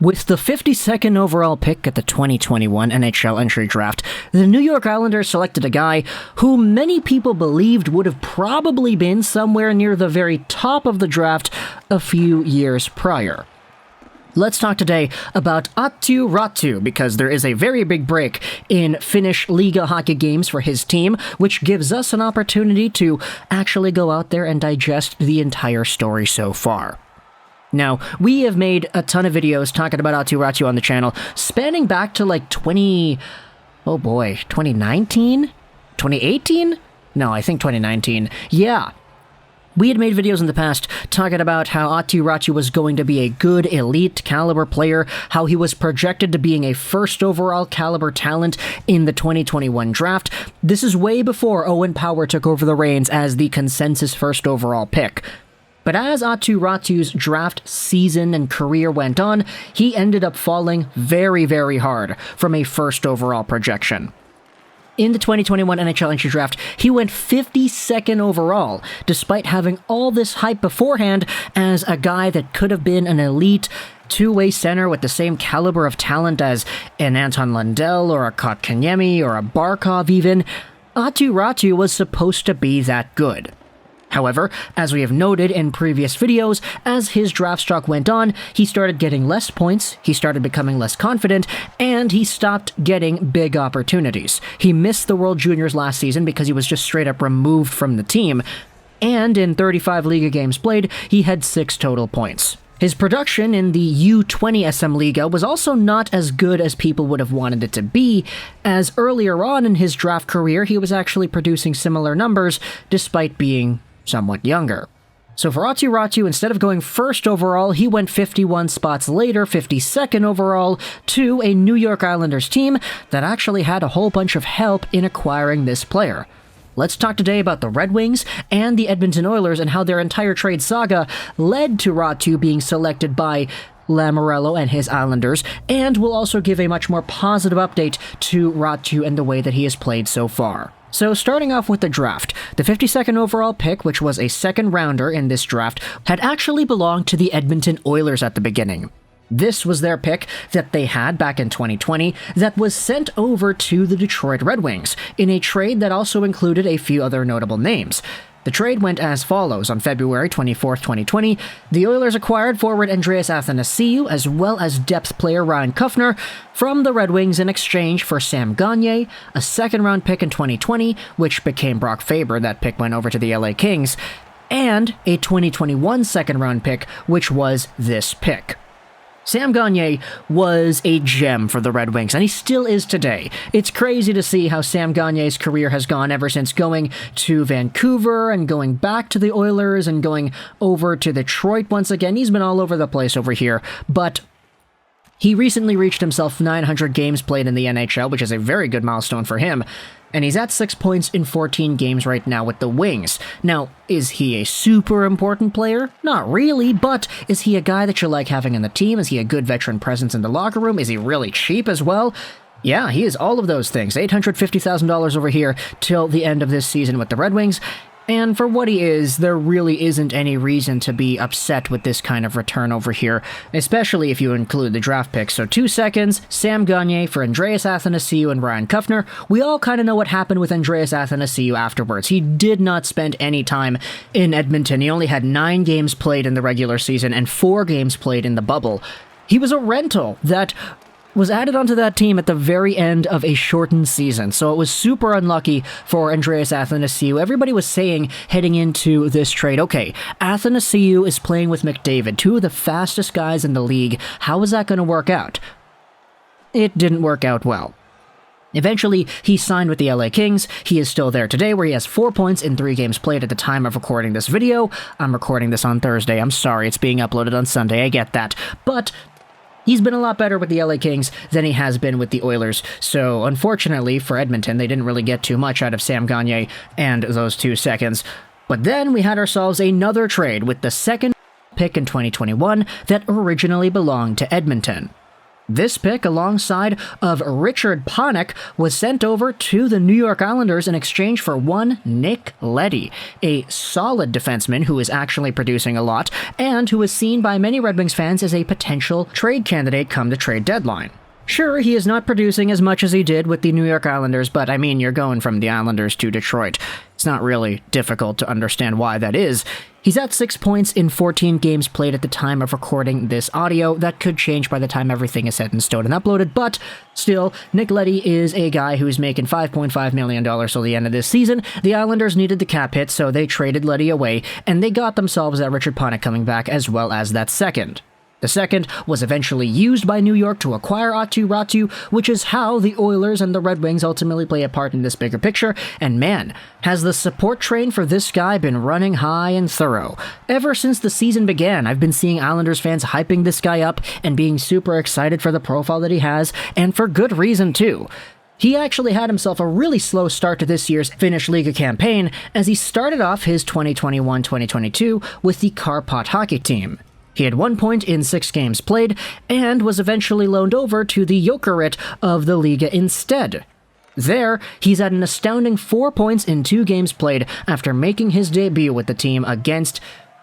With the 52nd overall pick at the 2021 NHL Entry Draft, the New York Islanders selected a guy who many people believed would have probably been somewhere near the very top of the draft a few years prior. Let's talk today about Aatu Raty, because there is a very big break in Finnish Liga hockey games for his team, which gives us an opportunity to actually go out there and digest the entire story so far. Now, we have made a ton of videos talking about Aatu Raty on the channel, spanning back to like 2019? 2018? No, I think 2019. Yeah. We had made videos in the past talking about how Aatu Raty was going to be a good elite caliber player, how he was projected to being a first overall caliber talent in the 2021 draft. This is way before Owen took over the reins as the consensus first overall pick. But as Aatu Raty's draft season and career went on, he ended up falling very, very hard from a first overall projection. In the 2021 NHL Entry Draft, he went 52nd overall, despite having all this hype beforehand as a guy that could have been an elite two-way center with the same caliber of talent as an Anton Lundell or a Kotkaniemi or a Barkov even. Aatu Raty was supposed to be that good. However, as we have noted in previous videos, as his draft stock went on, he started getting less points, he started becoming less confident, and he stopped getting big opportunities. He missed the World Juniors last season because he was just straight up removed from the team, and in 35 Liga games played, he had 6 total points. His production in the U20 SM Liga was also not as good as people would have wanted it to be, as earlier on in his draft career, he was actually producing similar numbers despite being somewhat younger. So for Aatu Raty, instead of going first overall, he went 51 spots later, 52nd overall, to a New York Islanders team that actually had a whole bunch of help in acquiring this player. Let's talk today about the Red Wings and the Edmonton Oilers and how their entire trade saga led to Raty being selected by Lamoriello and his Islanders, and we'll also give a much more positive update to Raty and the way that he has played so far. So starting off with the draft, the 52nd overall pick, which was a second rounder in this draft, had actually belonged to the Edmonton Oilers at the beginning. This was their pick that they had back in 2020 that was sent over to the Detroit Red Wings in a trade that also included a few other notable names. The trade went as follows. On February 24, 2020, the Oilers acquired forward Andreas Athanasiu as well as depth player Ryan Kufner from the Red Wings in exchange for Sam Gagne, a second-round pick in 2020, which became Brock Faber. That pick went over to the LA Kings, and a 2021 second-round pick, which was this pick. Sam Gagne was a gem for the Red Wings, and he still is today. It's crazy to see how Sam Gagne's career has gone ever since going to Vancouver and going back to the Oilers and going over to Detroit once again. He's been all over the place over here, but he recently reached himself 900 games played in the NHL, which is a very good milestone for him. And he's at 6 points in 14 games right now with the Wings. Now, is he a super important player? Not really, but is he a guy that you like having on the team? Is he a good veteran presence in the locker room? Is he really cheap as well? Yeah, he is all of those things. $850,000 over here till the end of this season with the Red Wings. And for what he is, there really isn't any reason to be upset with this kind of return over here, especially if you include the draft picks. So 2 seconds, Sam Gagne for Andreas Athanasiu and Ryan Kufner. We all kind of know what happened with Andreas Athanasiu afterwards. He did not spend any time in Edmonton. He only had 9 games played in the regular season and 4 games played in the bubble. He was a rental that was added onto that team at the very end of a shortened season, so it was super unlucky for Andreas Athanasiu. Everybody was saying heading into this trade, okay, Athanasiu is playing with McDavid, 2 of the fastest guys in the league. How is that going to work out? It didn't work out well. Eventually, he signed with the LA Kings. He is still there today, where he has 4 points in 3 games played at the time of recording this video. I'm recording this on Thursday. I'm sorry, it's being uploaded on Sunday. I get that. But he's been a lot better with the LA Kings than he has been with the Oilers, so unfortunately for Edmonton, they didn't really get too much out of Sam Gagne and those 2 seconds. But then we had ourselves another trade with the second pick in 2021 that originally belonged to Edmonton. This pick, alongside of Richard Panik, was sent over to the New York Islanders in exchange for one Nick Leddy, a solid defenseman who is actually producing a lot, and who is seen by many Red Wings fans as a potential trade candidate come the trade deadline. Sure, he is not producing as much as he did with the New York Islanders, but I mean, you're going from the Islanders to Detroit. It's not really difficult to understand why that is. He's at 6 points in 14 games played at the time of recording this audio. That could change by the time everything is set in stone and uploaded, but still, Nick Leddy is a guy who's making $5.5 million till the end of this season. The Islanders needed the cap hit, so they traded Leddy away, and they got themselves that Richard Panik coming back as well as that second. The second was eventually used by New York to acquire Aatu Raty, which is how the Oilers and the Red Wings ultimately play a part in this bigger picture, and man, has the support train for this guy been running high and thorough. Ever since the season began, I've been seeing Islanders fans hyping this guy up and being super excited for the profile that he has, and for good reason too. He actually had himself a really slow start to this year's Finnish Liiga campaign, as he started off his 2021-2022 with the Karpat hockey team. He had 1 point in 6 games played, and was eventually loaned over to the Jokerit of the Liga instead. There, he's at an astounding 4 points in 2 games played after making his debut with the team against...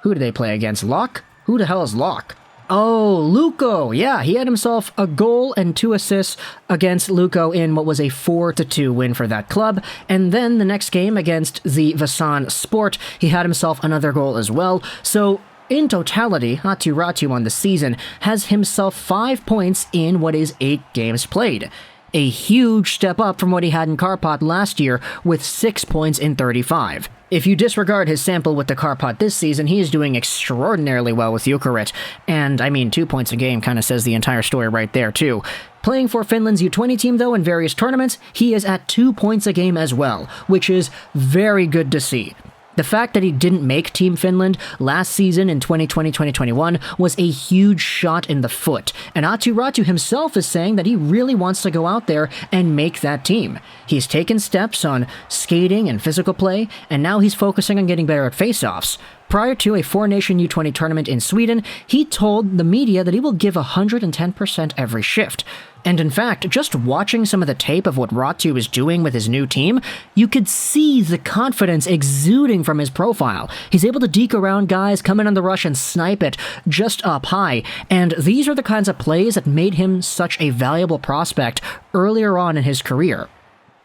Who did they play against? Locke? Who the hell is Locke? Oh, Luco! Yeah, he had himself a goal and 2 assists against Luco in what was a 4-2 win for that club, and then the next game against the Vasan Sport, he had himself another goal as well, so... In totality, Aatu Raty on the season has himself 5 points in what is 8 games played. A huge step up from what he had in Karpat last year with 6 points in 35. If you disregard his sample with the Karpat this season, he is doing extraordinarily well with Jokerit, and I mean 2 points a game kind of says the entire story right there too. Playing for Finland's U20 team though in various tournaments, he is at 2 points a game as well, which is very good to see. The fact that he didn't make Team Finland last season in 2020-2021 was a huge shot in the foot, and Aatu Raty himself is saying that he really wants to go out there and make that team. He's taken steps on skating and physical play, and now he's focusing on getting better at face-offs. Prior to a 4-nation U20 tournament in Sweden, he told the media that he will give 110% every shift. And in fact, just watching some of the tape of what Raty was doing with his new team, you could see the confidence exuding from his profile. He's able to deke around guys, come in on the rush and snipe it just up high, and these are the kinds of plays that made him such a valuable prospect earlier on in his career.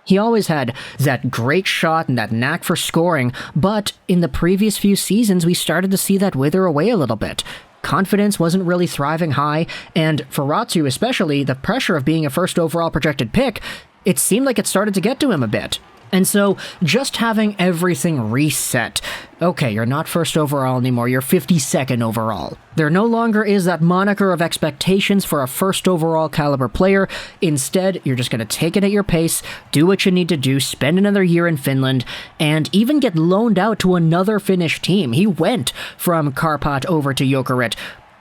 He always had that great shot and that knack for scoring, but in the previous few seasons we started to see that wither away a little bit. Confidence wasn't really thriving high, and for Raty especially, the pressure of being a first overall projected pick, it seemed like it started to get to him a bit. And so, just having everything reset. Okay, you're not first overall anymore, you're 52nd overall. There no longer is that moniker of expectations for a first overall caliber player. Instead, you're just going to take it at your pace, do what you need to do, spend another year in Finland, and even get loaned out to another Finnish team. He went from Karpat over to Jokerit,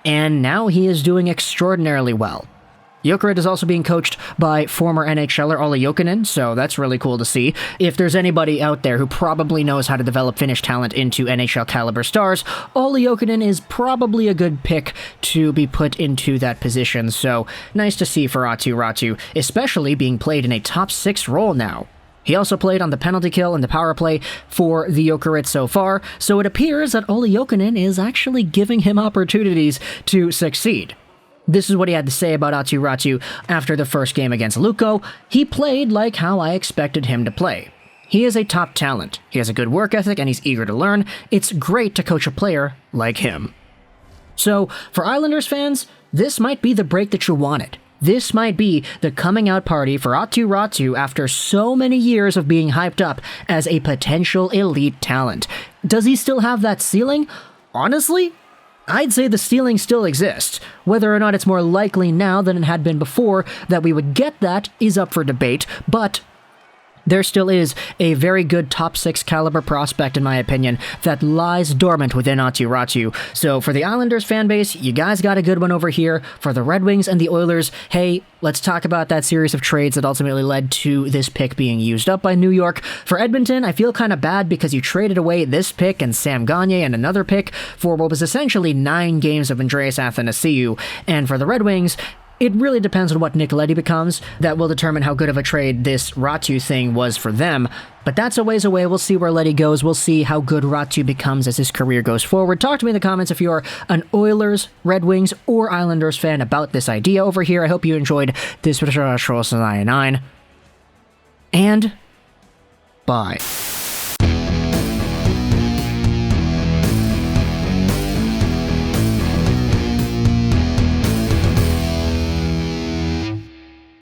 and now he is doing extraordinarily well. Jokerit is also being coached by former NHLer Olli Jokinen, so that's really cool to see. If there's anybody out there who probably knows how to develop Finnish talent into NHL caliber stars, Olli Jokinen is probably a good pick to be put into that position, so nice to see for Aatu Raty, especially being played in a top 6 role now. He also played on the penalty kill and the power play for the Jokerit so far, so it appears that Olli Jokinen is actually giving him opportunities to succeed. This is what he had to say about Aatu Raty after the first game against Luco. He played like how I expected him to play. He is a top talent. He has a good work ethic and he's eager to learn. It's great to coach a player like him. So, for Islanders fans, this might be the break that you wanted. This might be the coming out party for Aatu Raty after so many years of being hyped up as a potential elite talent. Does he still have that ceiling? Honestly, I'd say the ceiling still exists. Whether or not it's more likely now than it had been before that we would get that is up for debate, but there still is a very good top 6 caliber prospect, in my opinion, that lies dormant within Aatu Raty. So for the Islanders fan base, you guys got a good one over here. For the Red Wings and the Oilers, hey, let's talk about that series of trades that ultimately led to this pick being used up by New York. For Edmonton, I feel kind of bad because you traded away this pick and Sam Gagne and another pick for what was essentially 9 games of Andreas Athanasiu. And for the Red Wings, It really depends on what Nick Leddy becomes. That will determine how good of a trade this Raty thing was for them. But that's a ways away. We'll see where Leddy goes. We'll see how good Raty becomes as his career goes forward. Talk to me in the comments if you're an Oilers, Red Wings, or Islanders fan about this idea over here. I hope you enjoyed this 99. And bye.